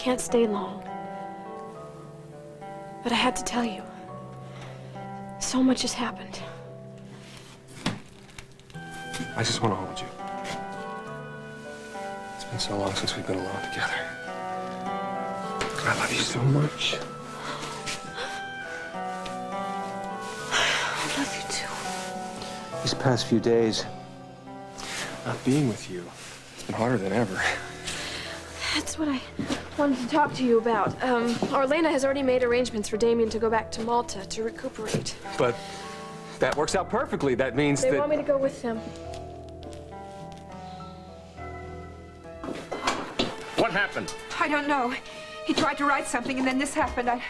can't stay long. But I had to tell you. So much has happened. I just want to hold you. It's been so long since we've been alone together. I love you so much. I love you too. These past few days, not being with you, it's been harder than ever. That's what I wanted to talk to you about. Orlena has already made arrangements for Damien to go back to Malta to recuperate. But that works out perfectly. That means They that... want me to go with them. What happened? I don't know. He tried to write something, and then this happened.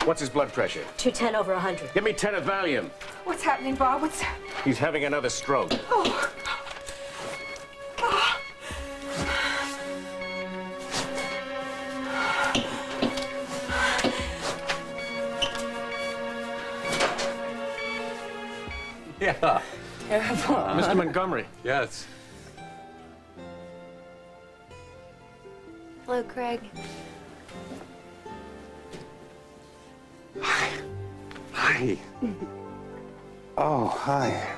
What's his blood pressure? 210/100. Give me 10 of Valium. What's happening, Bob? What's... He's having another stroke. Oh. Oh. Yeah. Terrible. Mr. Montgomery. Yes. Hello, Craig. Hi. Oh, hi.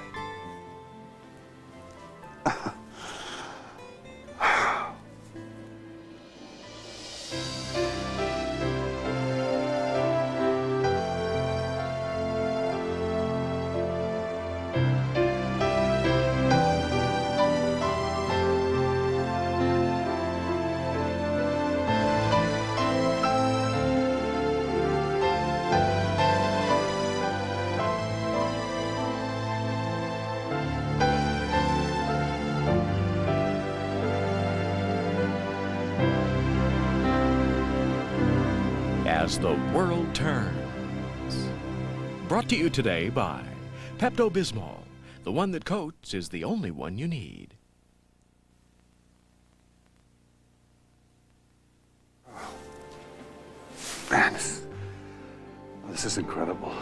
As the world turns. Brought to you today by Pepto-Bismol. The one that coats is the only one you need. Man, this is incredible.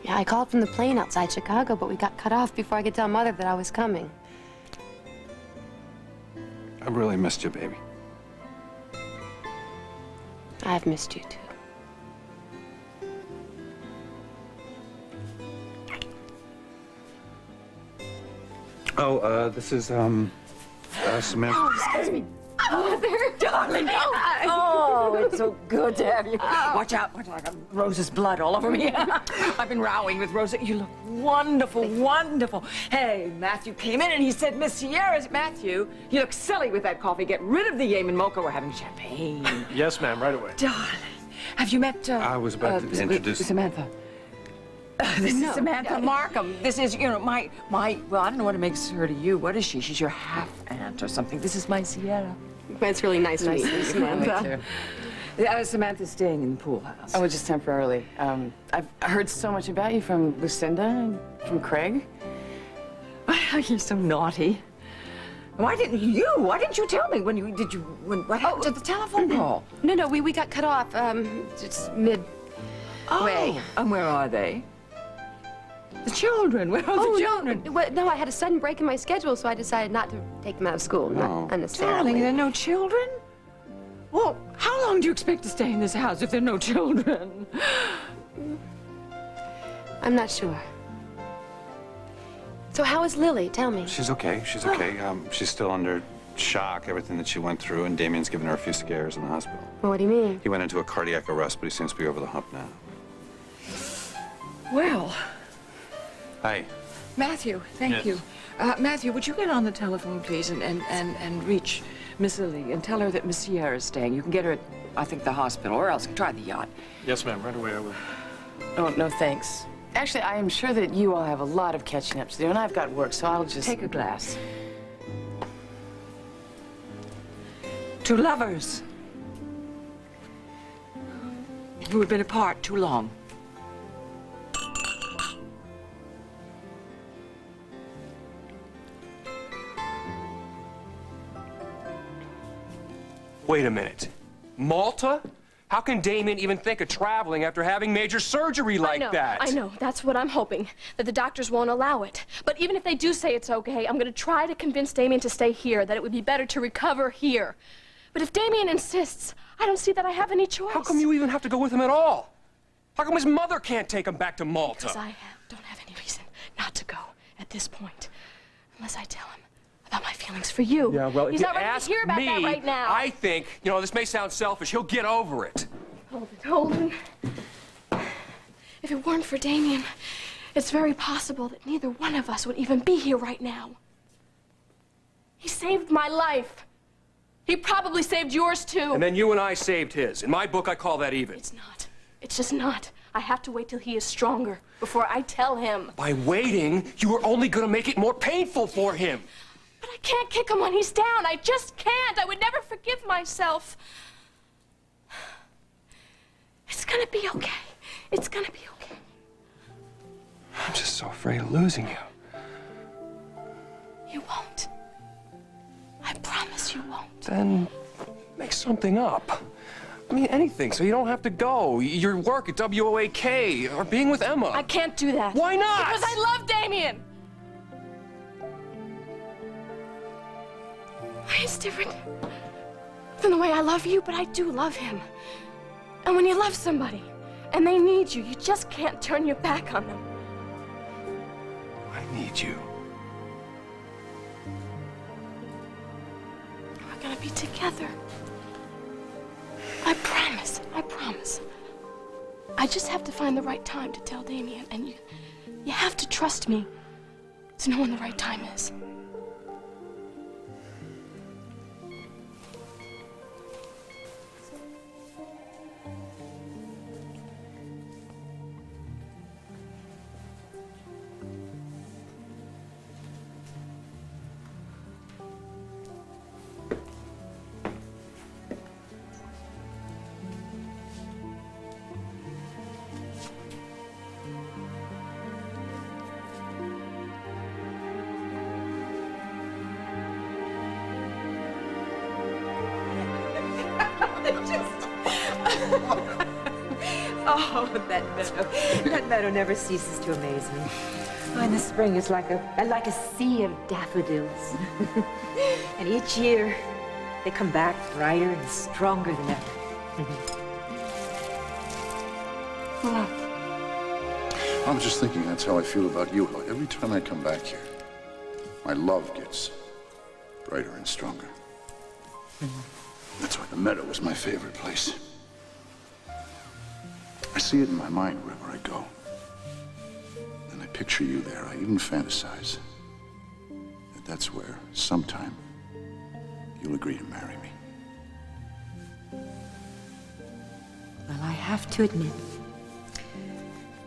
Yeah, I called from the plane outside Chicago, but we got cut off before I could tell Mother that I was coming. I've really missed you, baby. I've missed you, too. Oh, this is, Samantha. Oh, excuse me. Mother, darling. Oh, it's so good to have you. Watch out, I got Rose's blood all over me. I've been rowing with Rosa. You look wonderful, wonderful. Hey, Matthew came in and he said, Miss Sierra's Matthew, you look silly with that coffee. Get rid of the Yemen mocha. We're having champagne. Yes, ma'am, right away. Darling, have you met, I was about to introduce... Samantha. This is Samantha Markham. This is, you know, my, well, I don't know what it makes her to you. What is she? She's your half-aunt or something. This is my Sierra. It's really nice to meet you, Samantha. Samantha's staying in the pool house. Oh, just temporarily. I've heard so much about you from Lucinda and from Craig. You're so naughty. Why didn't you tell me when you, what happened to the telephone call? No, we got cut off, just midway. Oh, and where are they? The children, where are the children? No, I had a sudden break in my schedule, so I decided not to take them out of school, not unnecessarily. Darling, there are no children? Well, how long do you expect to stay in this house if there are no children? I'm not sure. So how is Lily? Tell me. She's okay, she's okay. She's still under shock, everything that she went through, and Damien's given her a few scares in the hospital. Well, what do you mean? He went into a cardiac arrest, but he seems to be over the hump now. Well. Hi. Matthew, thank you. Matthew, would you get on the telephone, please, and reach Miss Lily and tell her that Miss Sierra is staying. You can get her at, I think, the hospital, or else try the yacht. Yes, ma'am, right away I will. Oh, no, thanks. Actually, I am sure that you all have a lot of catching up to do, and I've got work, so I'll just... Take a glass. To lovers who have been apart too long. Wait a minute. Malta? How can Damien even think of traveling after having major surgery like that? I know. That's what I'm hoping, that the doctors won't allow it. But even if they do say it's okay, I'm going to try to convince Damien to stay here, that it would be better to recover here. But if Damien insists, I don't see that I have any choice. How come you even have to go with him at all? How come his mother can't take him back to Malta? Because I don't have any reason not to go at this point, unless I tell him about my feelings for you. Yeah, well, He's if you not ready ask to hear about me, that right now. I think, you know, this may sound selfish, he'll get over it. Holden. If it weren't for Damien, it's very possible that neither one of us would even be here right now. He saved my life. He probably saved yours too. And then you and I saved his. In my book, I call that even. It's not. It's just not. I have to wait till he is stronger before I tell him. By waiting, you are only going to make it more painful for him. But I can't kick him when he's down. I just can't. I would never forgive myself. It's gonna be okay. It's gonna be okay. I'm just so afraid of losing you. You won't. I promise you won't. Then make something up. I mean, anything, so you don't have to go. Your work at WOAK, or being with Emma. I can't do that. Why not? Because I love Damien. It's different than the way I love you, but I do love him. And when you love somebody, and they need you, you just can't turn your back on them. I need you. We're gonna be together. I promise. I promise. I just have to find the right time to tell Damien, and you have to trust me to know when the right time is. Oh, that meadow. That meadow never ceases to amaze me. Oh, in the spring, it's like a sea of daffodils. And each year, they come back brighter and stronger than ever. I was just thinking that's how I feel about you. Every time I come back here, my love gets brighter and stronger. That's why the meadow is my favorite place. I see it in my mind wherever I go. And I picture you there. I even fantasize that that's where, sometime, you'll agree to marry me. Well, I have to admit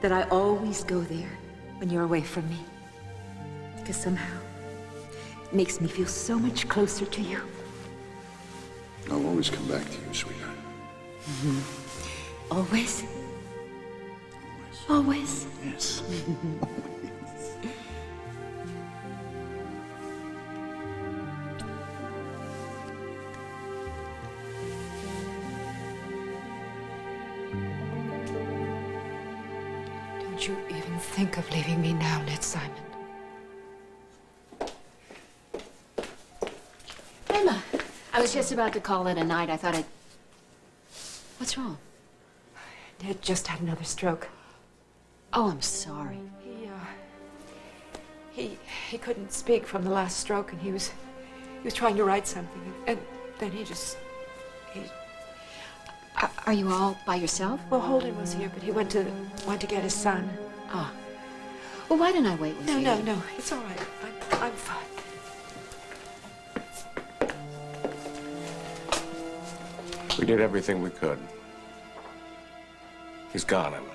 that I always go there when you're away from me. Because somehow, it makes me feel so much closer to you. I'll always come back to you, sweetheart. Always? Always? Yes. Don't you even think of leaving me now, Ned Simon. Emma, I was just about to call it a night. I thought I'd... What's wrong? Ned just had another stroke. Oh, I'm sorry. He couldn't speak from the last stroke, and he was trying to write something, and then he Are you all by yourself? Well, Holden was here, but he went to get his son. Ah. Well, why didn't I wait with you? No, it's all right. I'm fine. We did everything we could. He's gone, Emma.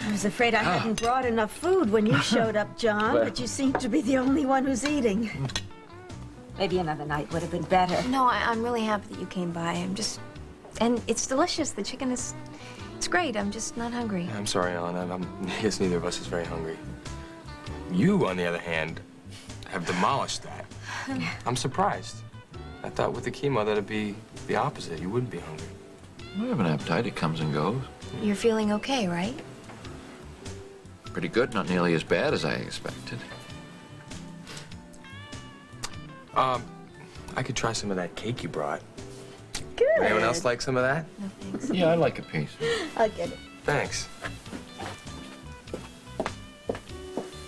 I was afraid I hadn't brought enough food when you showed up, John, but you seem to be the only one who's eating. Maybe another night would have been better. No, I'm really happy that you came by. And it's delicious. The chicken is, it's great. I'm just not hungry. I'm sorry, Ellen. I guess neither of us is very hungry. You, on the other hand, have demolished that. I'm surprised. I thought with the chemo that'd be the opposite. You wouldn't be hungry. I have an appetite. It comes and goes. You're feeling okay, right? pretty good, not nearly as bad as I expected. I could try some of that cake you brought. Good. Anyone else like some of that? No, thanks. Yeah, I like a piece. I'll get it. Thanks.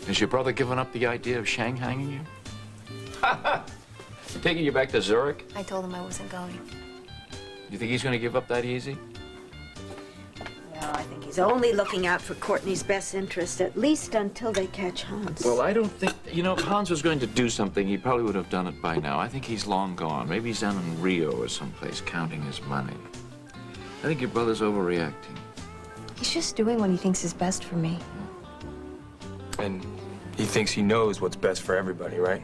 Has your brother given up the idea of shanghaiing you? Taking you back to Zurich? I told him I wasn't going. You think he's going to give up that easy? Well, I think he's only looking out for Courtney's best interest, at least until they catch Hans. Well, I don't think... You know, if Hans was going to do something, he probably would have done it by now. I think he's long gone. Maybe he's down in Rio or someplace counting his money. I think your brother's overreacting. He's just doing what he thinks is best for me. And he thinks he knows what's best for everybody, right?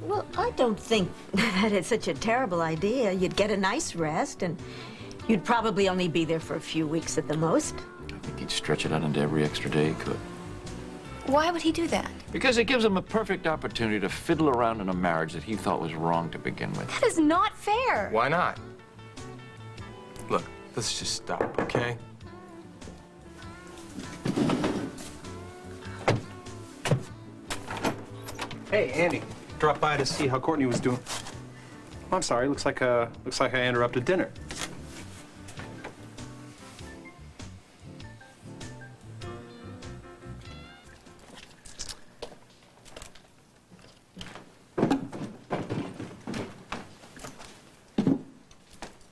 Well, I don't think that it's such a terrible idea. You'd get a nice rest, and you'd probably only be there for a few weeks at the most. I think he'd stretch it out into every extra day he could. Why would he do that? Because it gives him a perfect opportunity to fiddle around in a marriage that he thought was wrong to begin with. That is not fair. Why not? Look, let's just stop, okay? Hey, Andy. Dropped by to see how Courtney was doing. I'm sorry. Looks like I interrupted dinner.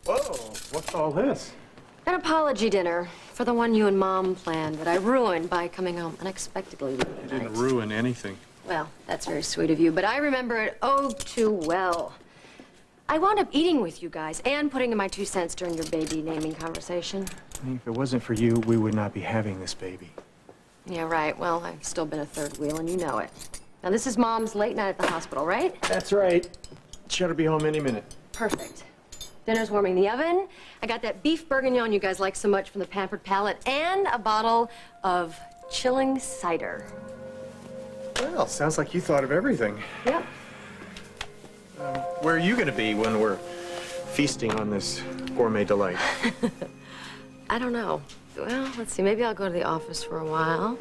Whoa! What's all this? An apology dinner for the one you and Mom planned that I ruined by coming home unexpectedly. You didn't ruin anything. Well, that's very sweet of you, but I remember it oh too well. I wound up eating with you guys and putting in my 2 cents during your baby naming conversation. If it wasn't for you, we would not be having this baby. Yeah, right. Well, I've still been a third wheel, and you know it. Now, this is Mom's late night at the hospital, right? That's right. She ought to be home any minute. Perfect. Dinner's warming in the oven. I got that beef bourguignon you guys like so much from the Pampered Palate, and a bottle of chilling cider. Well, sounds like you thought of everything. Yep. Where are you going to be when we're feasting on this gourmet delight? I don't know. Well, let's see. Maybe I'll go to the office for a while.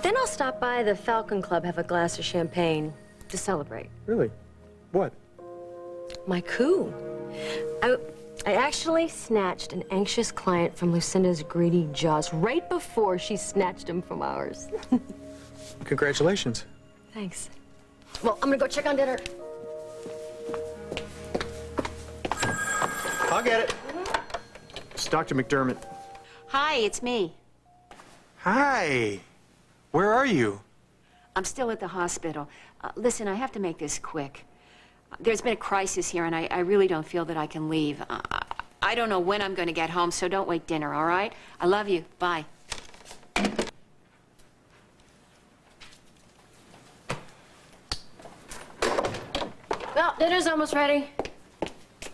Then I'll stop by the Falcon Club, have a glass of champagne to celebrate. Really? What? My coup. I actually snatched an anxious client from Lucinda's greedy jaws right before she snatched him from ours. Congratulations. Thanks. Well, I'm gonna go check on dinner. I'll get it. It's Dr. McDermott. Hi, it's me. Hi. Where are you? I'm still at the hospital. Listen, I have to make this quick. There's been a crisis here, and I really don't feel that I can leave. I don't know when I'm going to get home, so don't wait dinner, all right? I love you. Bye. Well, dinner's almost ready.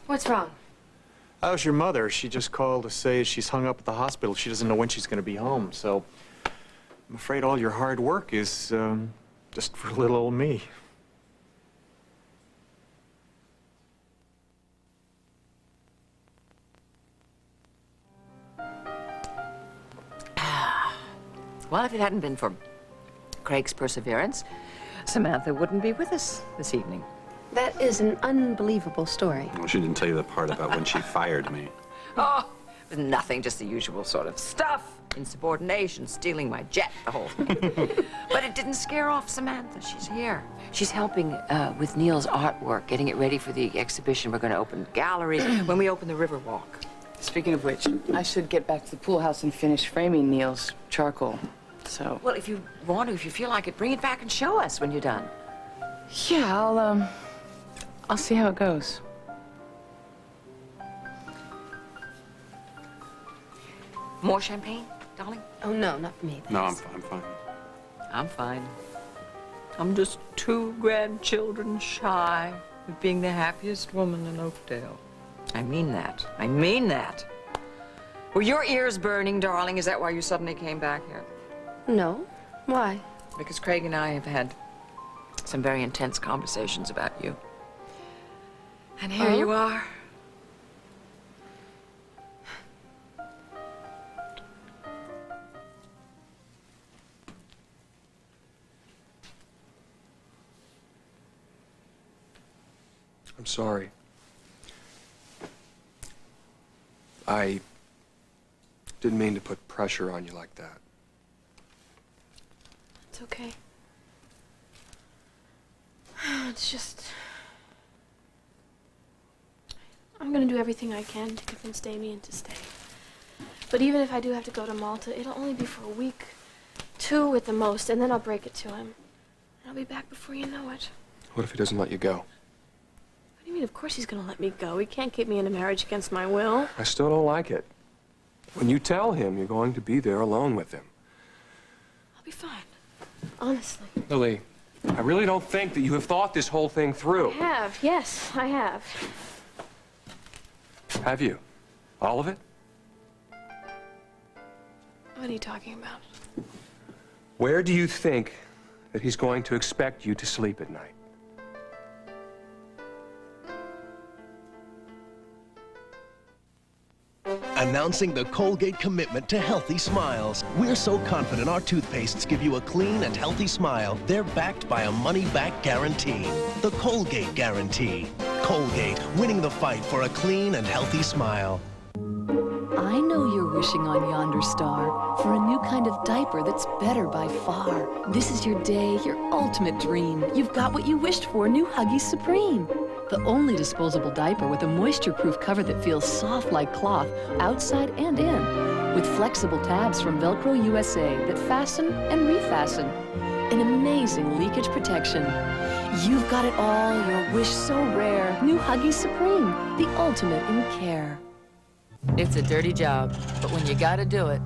What's wrong? How's your mother? She just called to say she's hung up at the hospital. She doesn't know when she's going to be home, so I'm afraid all your hard work is just for little old me. Well, if it hadn't been for Craig's perseverance, Samantha wouldn't be with us this evening. That is an unbelievable story. Well, she didn't tell you the part about when she fired me. Oh, it was nothing, just the usual sort of stuff. Insubordination, stealing my jet, the whole thing. But it didn't scare off Samantha. She's here. She's helping with Neil's artwork, getting it ready for the exhibition. We're going to open the gallery when we open the Riverwalk. Speaking of which, I should get back to the pool house and finish framing Neil's charcoal. So. Well, if you want to, if you feel like it, bring it back and show us when you're done. Yeah, I'll see how it goes. More champagne, darling? Oh, no, not for me. No, I'm fine. I'm fine. I'm just 2 grandchildren shy of being the happiest woman in Oakdale. I mean that. I mean that. Were your ears burning, darling? Is that why you suddenly came back here? No. Why? Because Craig and I have had some very intense conversations about you. And here you are. I'm sorry. I didn't mean to put pressure on you like that. It's okay. It's just... I'm gonna do everything I can to convince Damien to stay. But even if I do have to go to Malta, it'll only be for a week, 2 at the most, and then I'll break it to him. And I'll be back before you know it. What if he doesn't let you go? What do you mean, of course he's gonna let me go? He can't keep me in a marriage against my will. I still don't like it. When you tell him you're going to be there alone with him. I'll be fine. Honestly. Lily, I really don't think that you have thought this whole thing through. I have, yes, I have. Have you? All of it? What are you talking about? Where do you think that he's going to expect you to sleep at night? Announcing the Colgate commitment to healthy smiles. We're so confident our toothpastes give you a clean and healthy smile, they're backed by a money-back guarantee. The Colgate Guarantee. Colgate, winning the fight for a clean and healthy smile. I know you're wishing on yonder star for a new kind of diaper that's better by far. This is your day, your ultimate dream. You've got what you wished for, new Huggies Supreme. The only disposable diaper with a moisture-proof cover that feels soft like cloth, outside and in. With flexible tabs from Velcro USA that fasten and refasten. An amazing leakage protection. You've got it all, your wish so rare. New Huggies Supreme, the ultimate in care. It's a dirty job, but when you gotta do it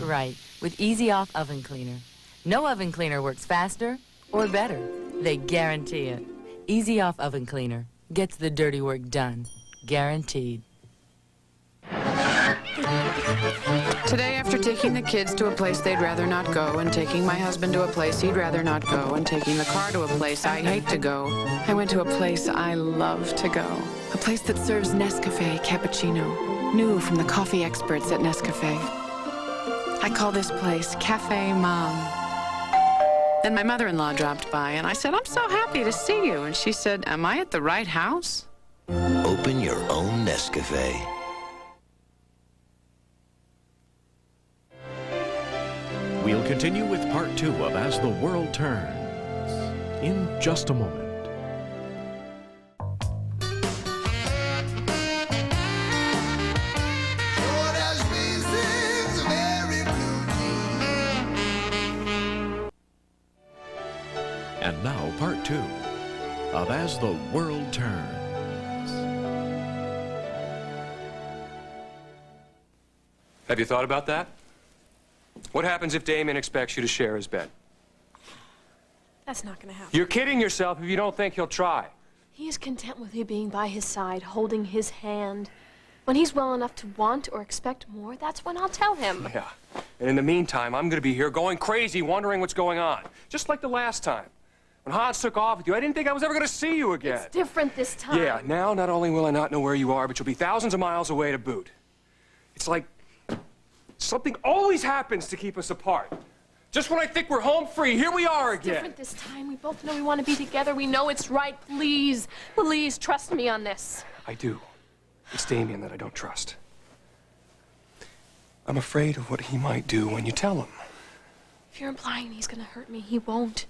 right with Easy Off Oven Cleaner. No oven cleaner works faster or better. They guarantee it. Easy Off Oven Cleaner gets the dirty work done. Guaranteed. Today, after taking the kids to a place they'd rather not go, and taking my husband to a place he'd rather not go, and taking the car to a place I hate to go, I went to a place I love to go. A place that serves Nescafe cappuccino, new from the coffee experts at Nescafe. I call this place Cafe Mom. Then my mother-in-law dropped by, and I said, "I'm so happy to see you." And she said, "Am I at the right house?" Open your own Nescafe. We'll continue with part 2 of As the World Turns in just a moment. And now, part 2 of As the World Turns. Have you thought about that? What happens if Damien expects you to share his bed? That's not gonna happen. You're kidding yourself if you don't think he'll try. He is content with me being by his side, holding his hand. When he's well enough to want or expect more, that's when I'll tell him. Yeah. And in the meantime, I'm gonna be here going crazy, wondering what's going on. Just like the last time. When Hans took off with you, I didn't think I was ever gonna see you again. It's different this time. Yeah, now not only will I not know where you are, but you'll be thousands of miles away to boot. It's like something always happens to keep us apart. Just when I think we're home free, here we are again. It's different this time. We both know we want to be together. We know it's right. Please, please trust me on this. I do. It's Damien that I don't trust. I'm afraid of what he might do when you tell him. If you're implying he's gonna hurt me, he won't.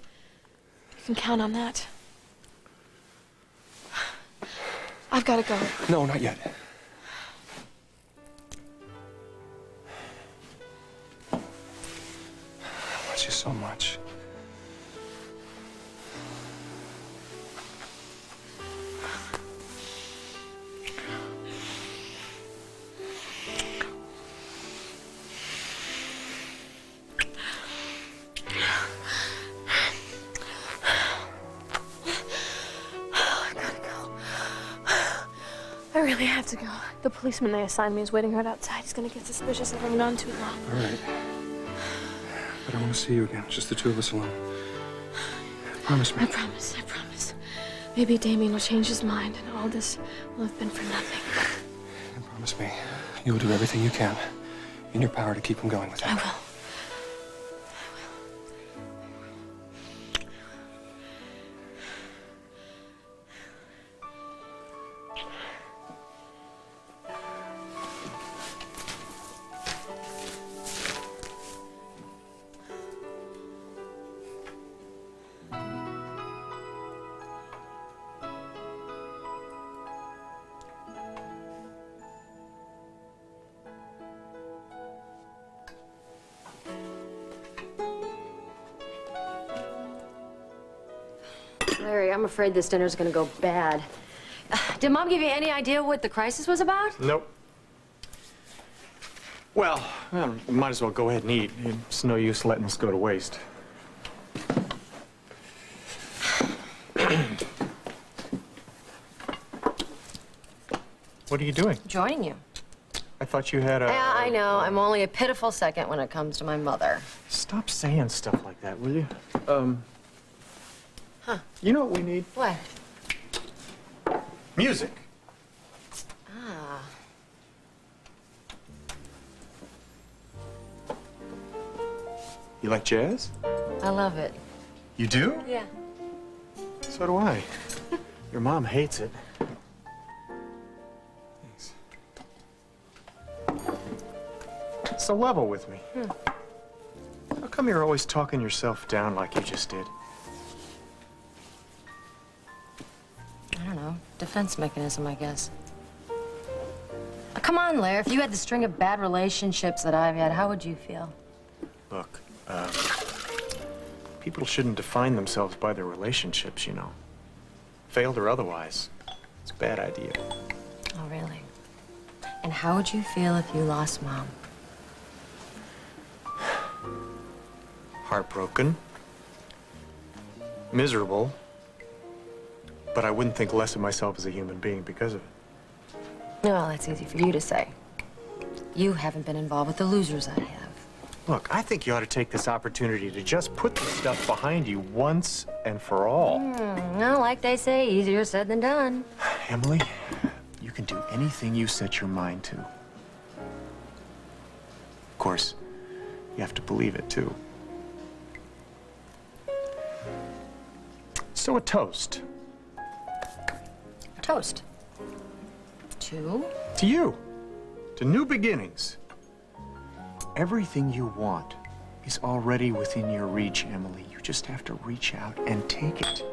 You can count on that. I've got to go. No, not yet. I want you so much. I really have to go. The policeman they assigned me is waiting right outside. He's gonna get suspicious if I'm gone too long. All right. But I want to see you again, just the two of us alone. Promise me. I promise, I promise. Maybe Damien will change his mind and all this will have been for nothing. And promise me, you will do everything you can in your power to keep him going with that. I will. sorry. I'm afraid this dinner's gonna go bad. Did Mom give you any idea what the crisis was about? Nope. Well, might as well go ahead and eat. It's no use letting this go to waste. What are you doing? Joining you. I thought you had a... Yeah, I know. I'm only a pitiful second when it comes to my mother. Stop saying stuff like that, will you? Huh. You know what we need? What? Music. Ah. You like jazz? I love it. You do? Yeah. So do I. Your mom hates it. So level with me. How come you're always talking yourself down like you just did? I don't know. Defense mechanism, I guess. Come on, Lair. If you had the string of bad relationships that I've had, how would you feel? Look, people shouldn't define themselves by their relationships, you know. Failed or otherwise. It's a bad idea. Oh, really? And how would you feel if you lost Mom? Heartbroken. Miserable. But I wouldn't think less of myself as a human being because of it. Well, that's easy for you to say. You haven't been involved with the losers I have. Look, I think you ought to take this opportunity to just put this stuff behind you once and for all. No, like they say, easier said than done. Emily, you can do anything you set your mind to. Of course, you have to believe it, too. So a toast. A toast? To? To you. To new beginnings. Everything you want is already within your reach, Emily. You just have to reach out and take it.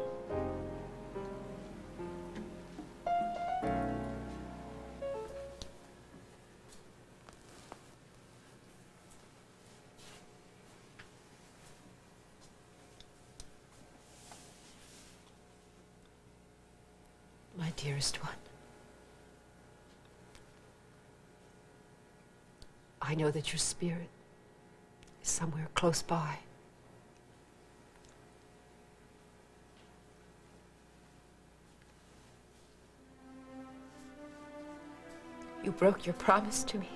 My dearest one, I know that your spirit is somewhere close by. You broke your promise to me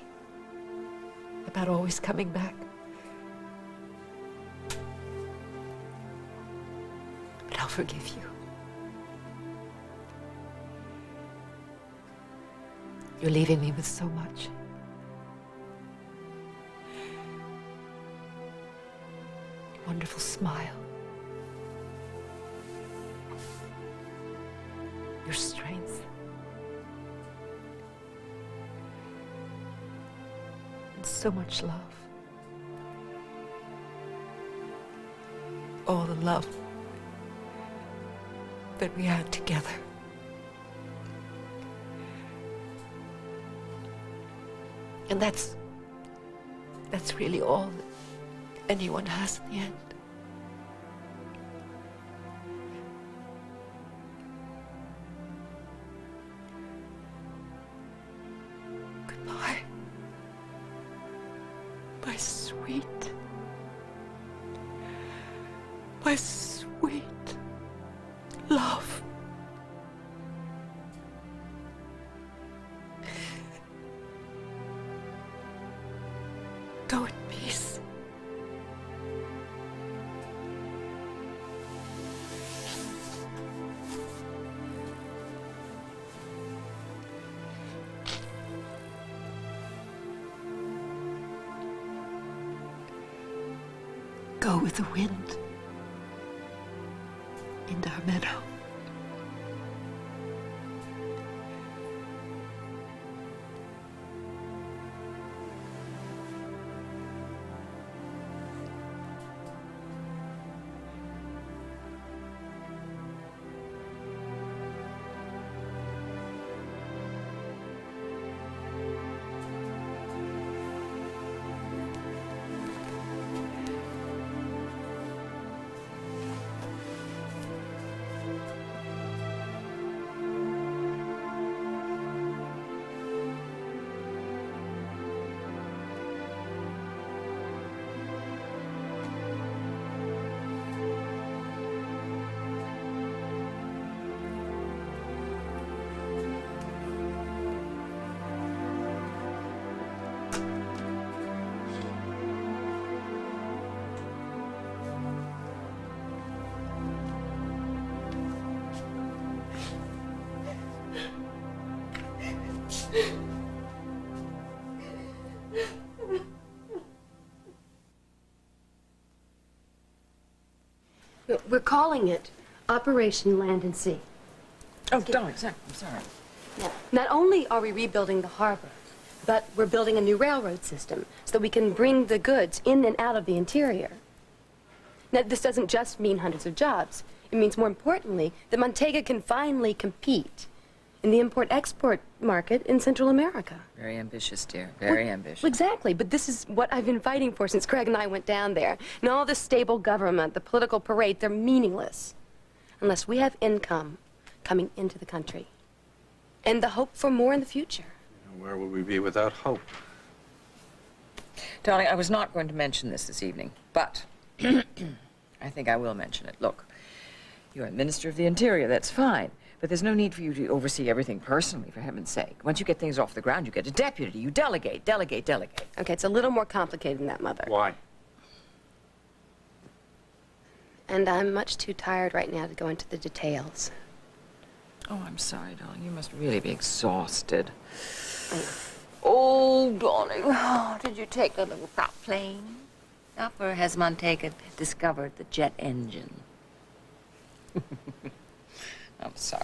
about always coming back. But I'll forgive you. You're leaving me with so much. Your wonderful smile. Your strength. And so much love. All the love that we had together. And that's really all that anyone has in the end. Goodbye, my sweet love. Go in peace. Go with the wind into our meadow. We're calling it Operation Land and Sea. Oh, darling, sorry. I'm sorry. Yeah. Not only are we rebuilding the harbor, but we're building a new railroad system so that we can bring the goods in and out of the interior. Now, this doesn't just mean hundreds of jobs. It means, more importantly, that Montega can finally compete in the import-export market in Central America. Very ambitious, dear. Very ambitious. Well, exactly, but this is what I've been fighting for since Craig and I went down there. And all the stable government, the political parade, they're meaningless unless we have income coming into the country and the hope for more in the future. Where would we be without hope? Darling, I was not going to mention this evening, but I think I will mention it. Look, you're a Minister of the Interior, that's fine. But there's no need for you to oversee everything personally, for heaven's sake. Once you get things off the ground, you get a deputy. You delegate, delegate, delegate. Okay, it's a little more complicated than that, Mother. Why? And I'm much too tired right now to go into the details. Oh, I'm sorry, darling. You must really be exhausted. Oh, darling. Oh, did you take the little prop plane? Up, or has Montega discovered the jet engine? I'm sorry.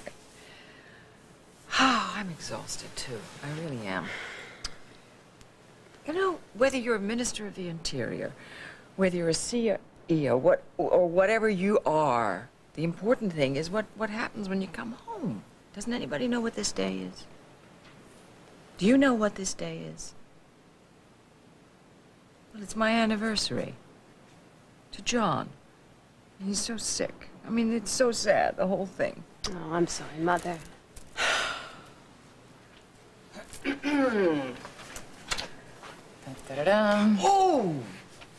Oh, I'm exhausted, too. I really am. You know, whether you're a Minister of the Interior, whether you're a CEO, or whatever you are, the important thing is what happens when you come home. Doesn't anybody know what this day is? Do you know what this day is? Well, it's my anniversary. To John. He's so sick. I mean, it's so sad, the whole thing. Oh, I'm sorry, Mother. Da-da-da. Oh!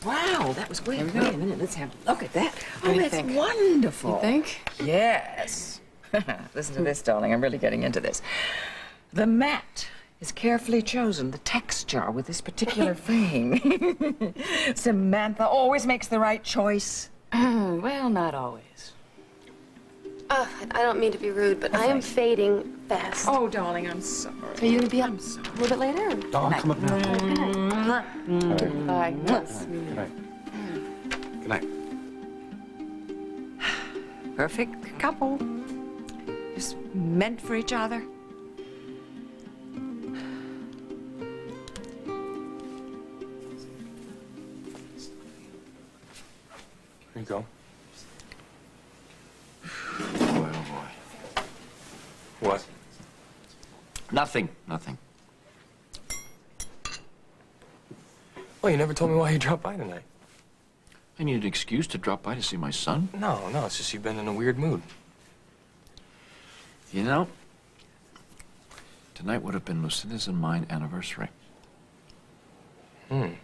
Wow, that was great. Wait a minute, let's have a look at that. Oh, that's wonderful. You think? Yes. Listen to this, darling. I'm really getting into this. The mat is carefully chosen, the texture with this particular frame. Samantha always makes the right choice. Well, not always. I don't mean to be rude, but I am fading fast. Oh, darling, I'm sorry. Are you going to be up a little bit later? Oh, come up now. Bye. Good night. Good night. Perfect couple. Just meant for each other. Here you go. Boy, oh boy. What? Nothing, nothing. Well, you never told me why you dropped by tonight. I need an excuse to drop by to see my son. No, it's just you've been in a weird mood. You know, tonight would have been Lucinda's and mine anniversary. Kind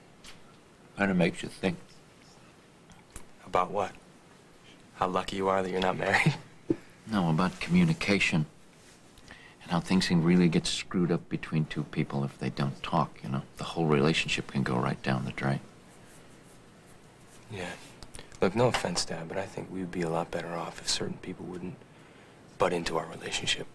of makes you think. About what? How lucky you are that you're not married? No, about communication. And how things can really get screwed up between two people if they don't talk, you know? The whole relationship can go right down the drain. Yeah. Look, no offense, Dad, but I think we'd be a lot better off if certain people wouldn't butt into our relationship.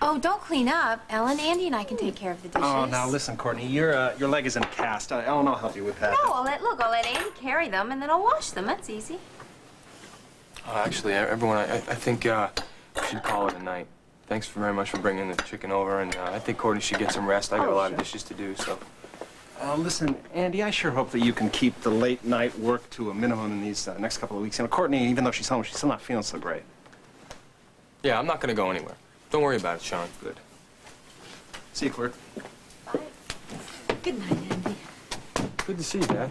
Oh, don't clean up. Ellen, Andy, and I can take care of the dishes. Oh, now listen, Courtney, your leg is in a cast. I'll help you with that. No, I'll let Andy carry them, and then I'll wash them. That's easy. Actually, everyone, I think we should call it a night. Thanks very much for bringing the chicken over, and I think Courtney should get some rest. I got a lot of dishes to do, so. Listen, Andy, I sure hope that you can keep the late night work to a minimum in these next couple of weeks. You know, Courtney, even though she's home, she's still not feeling so great. Yeah, I'm not gonna go anywhere. Don't worry about it, Sean. Good. See you, Court. Bye. Good night, Andy. Good to see you, Dad.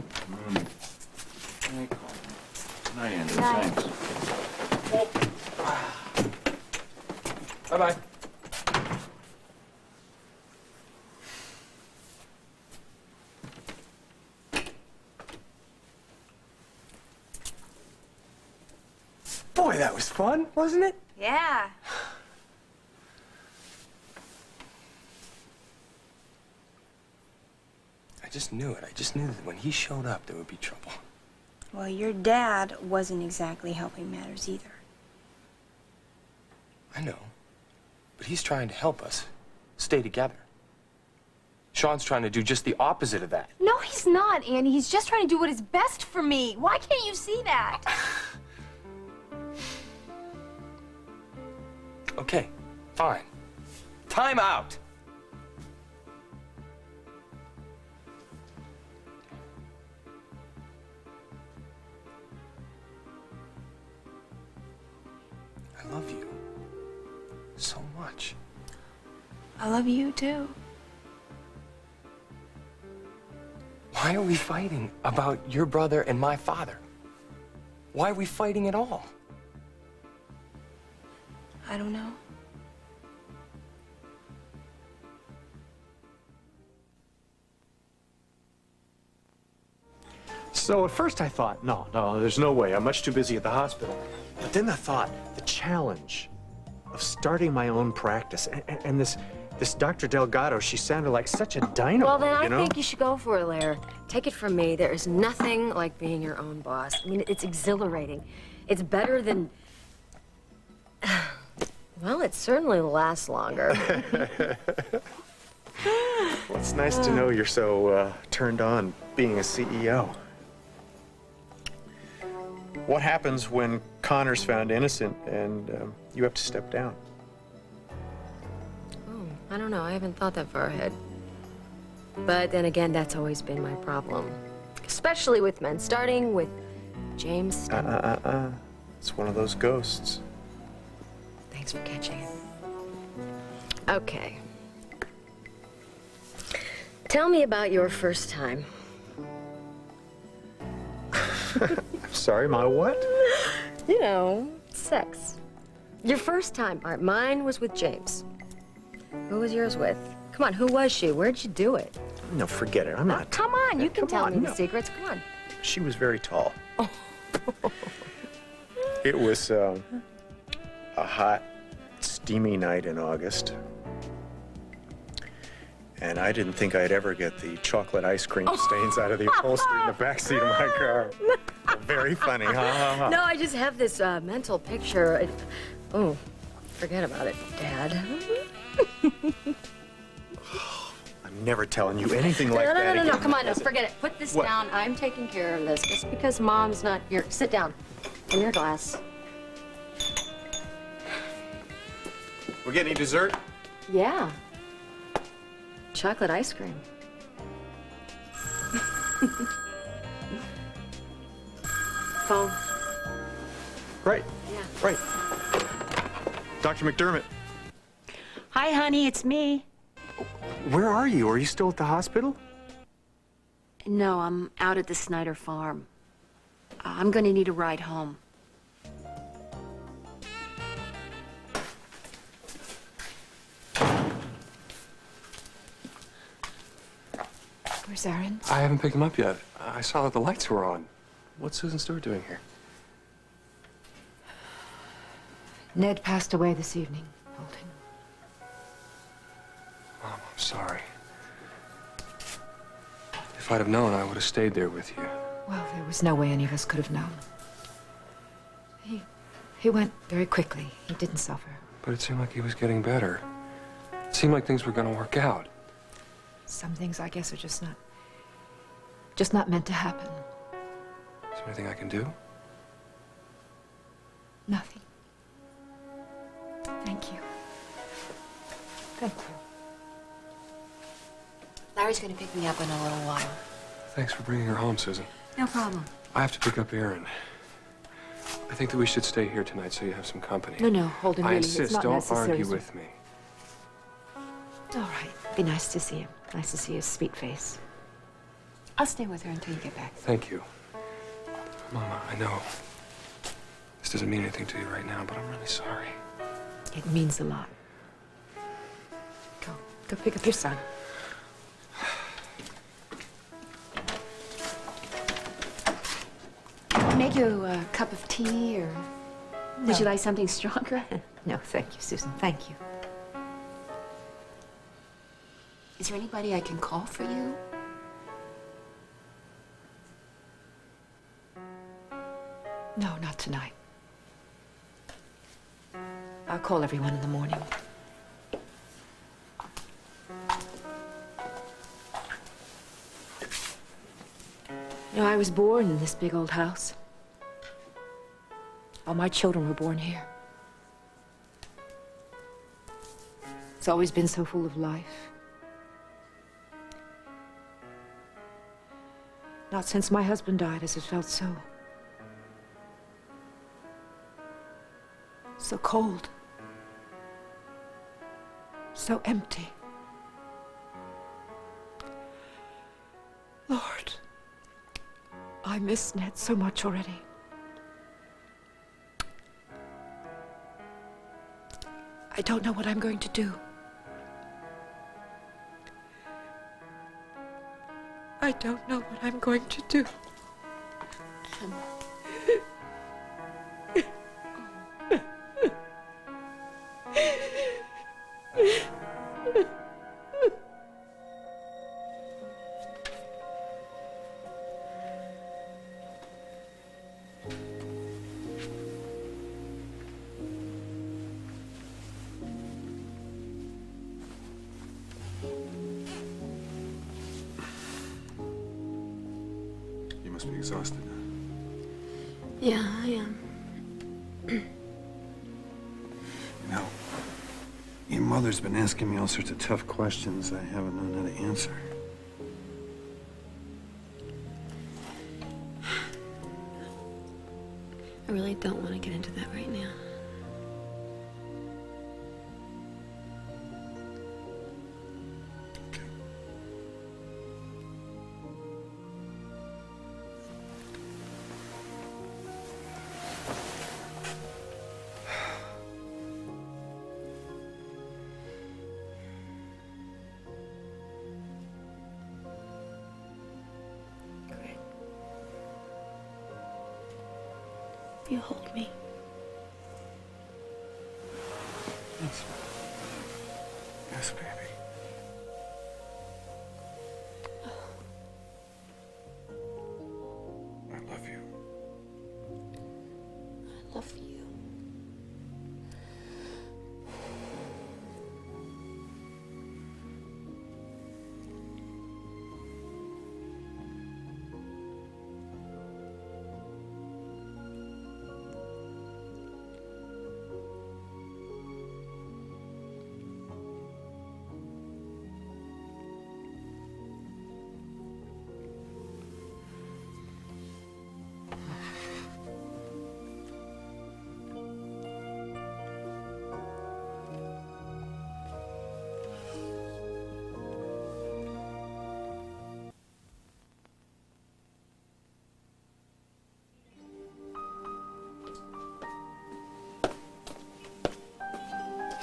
Good night, Andy. Night. Thanks. Bye-bye. Boy, that was fun, wasn't it? Yeah. I just knew it. I just knew that when he showed up, there would be trouble. Well, your dad wasn't exactly helping matters either. I know. But he's trying to help us stay together. Sean's trying to do just the opposite of that. No, he's not, Andy. He's just trying to do what is best for me. Why can't you see that? Okay, fine. Time out. I love you so much. I love you, too. Why are we fighting about your brother and my father? Why are we fighting at all? I don't know. So at first I thought, no, there's no way. I'm much too busy at the hospital. But then I thought, the challenge of starting my own practice, and this Dr. Delgado, she sounded like such a dynamo, Well, then I you know? think you should go for it, Lair. Take it from me, there is nothing like being your own boss. I mean, it's exhilarating. It's better than... Well, it certainly lasts longer. Well, it's nice to know you're so turned on being a CEO. What happens when Connor's found innocent and you have to step down? Oh, I don't know. I haven't thought that far ahead. But then again, that's always been my problem. Especially with men, starting with James. It's one of those ghosts. Thanks for catching it. Okay. Tell me about your first time. I'm sorry, my what? You know, sex. Your first time. All right, mine was with James. Who was yours with? Come on, who was she? Where'd you do it? No, forget it. I'm not. Come on, you can tell me the no. secrets. Come on. She was very tall. It was a hot, steamy night in August. And I didn't think I'd ever get the chocolate ice cream stains out of the upholstery in the backseat of my car. Very funny, huh? No, I just have this mental picture. Oh, forget about it, Dad. I'm never telling you anything like that No, again. come on, no, forget it. Put this What? down. I'm taking care of this. Just because Mom's not here. Sit down. In your glass. We get any dessert? Yeah. Chocolate ice cream. Phone. Right. Yeah. Right. Dr. McDermott. Hi, honey, it's me. Where are you? Are you still at the hospital? No, I'm out at the Snyder farm. I'm gonna need a ride home. Where's Aaron? I haven't picked him up yet. I saw that the lights were on. What's Susan Stewart doing here? Ned passed away this evening, Holden. Mom, I'm sorry. If I'd have known, I would have stayed there with you. Well, there was no way any of us could have known. He went very quickly. He didn't suffer. But it seemed like he was getting better. It seemed like things were going to work out. Some things, I guess, are just not meant to happen. Is there anything I can do? Nothing. Thank you. Thank you. Larry's gonna pick me up in a little while. Thanks for bringing her home, Susan. No problem. I have to pick up Aaron. I think that we should stay here tonight so you have some company. No, Holden, I really, insist, it's not don't necessary. argue with me. All right. Be nice to see him. Nice to see his sweet face. I'll stay with her until you get back. Thank you. Mama, I know this doesn't mean anything to you right now, but I'm really sorry. It means a lot. Go pick up your son. Make you a cup of tea, or would you like something stronger? No, thank you, Susan. Thank you. Is there anybody I can call for you? No, not tonight. I'll call everyone in the morning. You know, I was born in this big old house. All my children were born here. It's always been so full of life. Not since my husband died has it felt so cold, so empty. Lord, I miss Ned so much already. I don't know what I'm going to do. I don't know what I'm going to do. You must be exhausted. Yeah, I am. You know, your mother's been asking me all sorts of tough questions I haven't known how to answer. I really don't want to get into that right now. You hold me. Yes. Yes, baby. I love you. I love you.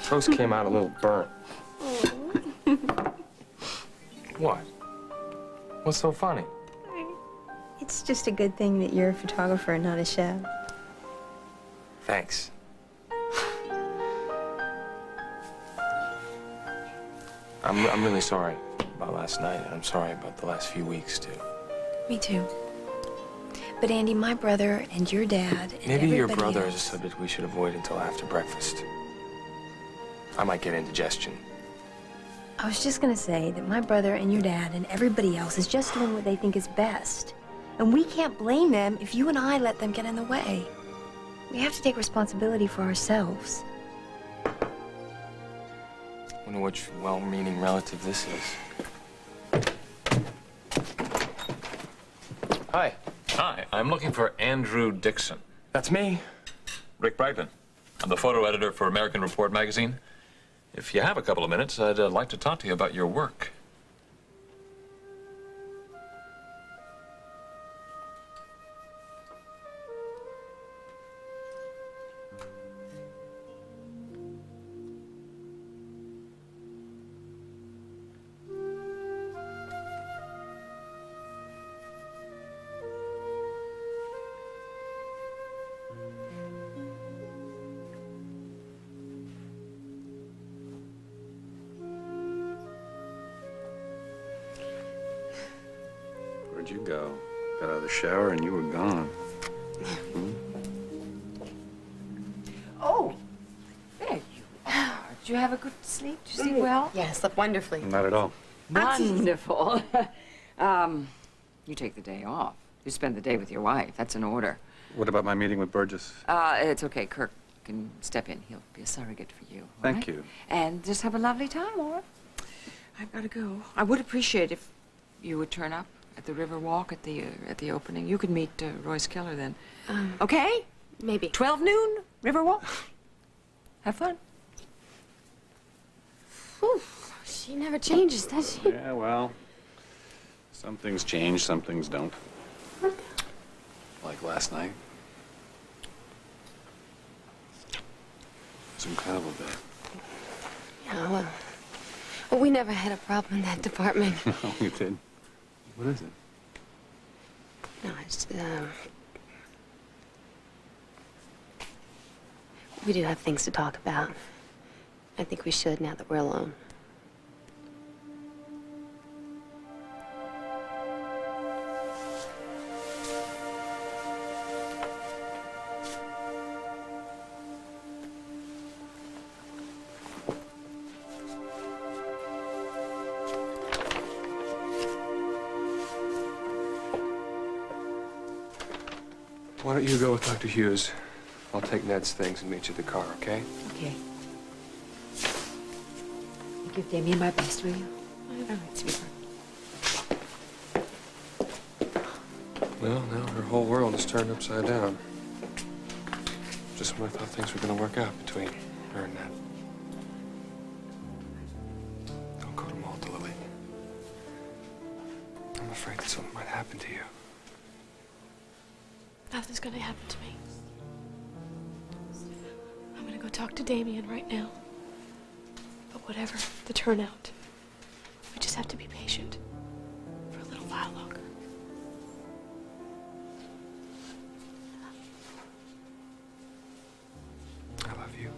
Toast came out a little burnt. What? What's so funny? It's just a good thing that you're a photographer and not a chef. Thanks. I'm really sorry about last night, and I'm sorry about the last few weeks, too. Me too. But Andy, my brother and your dad and Maybe your everybody brother is a else- subject we should avoid until after breakfast. I might get indigestion. I was just gonna say that my brother and your dad and everybody else is just doing what they think is best. And we can't blame them if you and I let them get in the way. We have to take responsibility for ourselves. Wonder which well-meaning relative this is. Hi. Hi, I'm looking for Andrew Dixon. That's me. Rick Bragdon. I'm the photo editor for American Report magazine. If you have a couple of minutes, I'd like to talk to you about your work. Where'd you go? Got out of the shower and you were gone. Oh, there you are. Did you have a good sleep? Did you sleep well? Yeah, I slept wonderfully. Not at all. Wonderful. You take the day off. You spend the day with your wife. That's an order. What about my meeting with Burgess? It's okay. Kirk can step in. He'll be a surrogate for you. all Thank right? you. And just have a lovely time, all right? I've got to go. I would appreciate if you would turn up at the River Walk at the opening. You could meet Royce Keller then. Okay? Maybe. 12 noon, River Walk. Have fun. Whew. She never changes, does she? Yeah, well, some things change, some things don't. Like last night. It was an incredible day. Yeah, well, we never had a problem in that department. No, we did. What is it? No, it's, we do have things to talk about. I think we should now that we're alone. Why don't you go with Dr. Hughes? I'll take Ned's things and meet you at the car, okay? Okay. You give Damien my best, will you? All right, sweetheart. Well, now her whole world is turned upside down. Just when I thought things were going to work out between her and Ned. Don't go to Malta, Lily. I'm afraid that something might happen to you. Nothing's gonna happen to me. I'm gonna go talk to Damien right now. But whatever the turnout, we just have to be patient for a little while longer. I love you.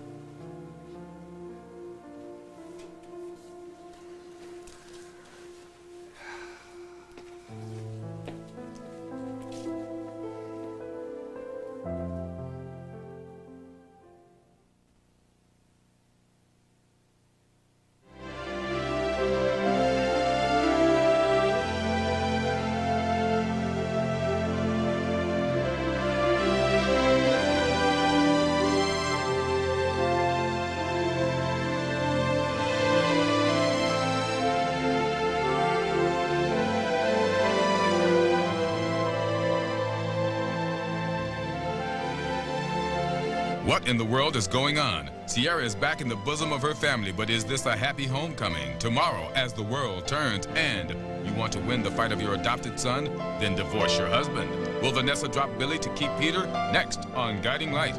What in the world is going on? Sierra is back in the bosom of her family, but is this a happy homecoming? Tomorrow, as the world turns, and you want to win the fight of your adopted son? Then divorce your husband. Will Vanessa drop Billy to keep Peter? Next on Guiding Light.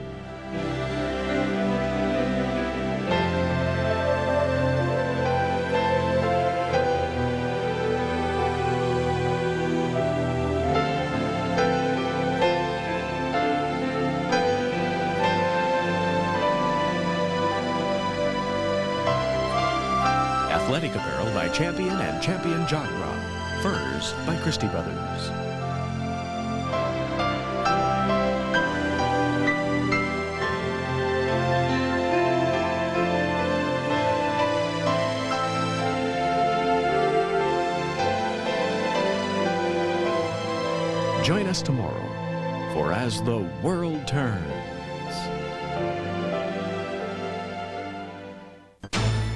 Athletic apparel by Champion and Champion Genre. Furs by Christie Brothers. Join us tomorrow for As the World Turns.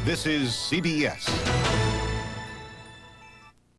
This is CBS.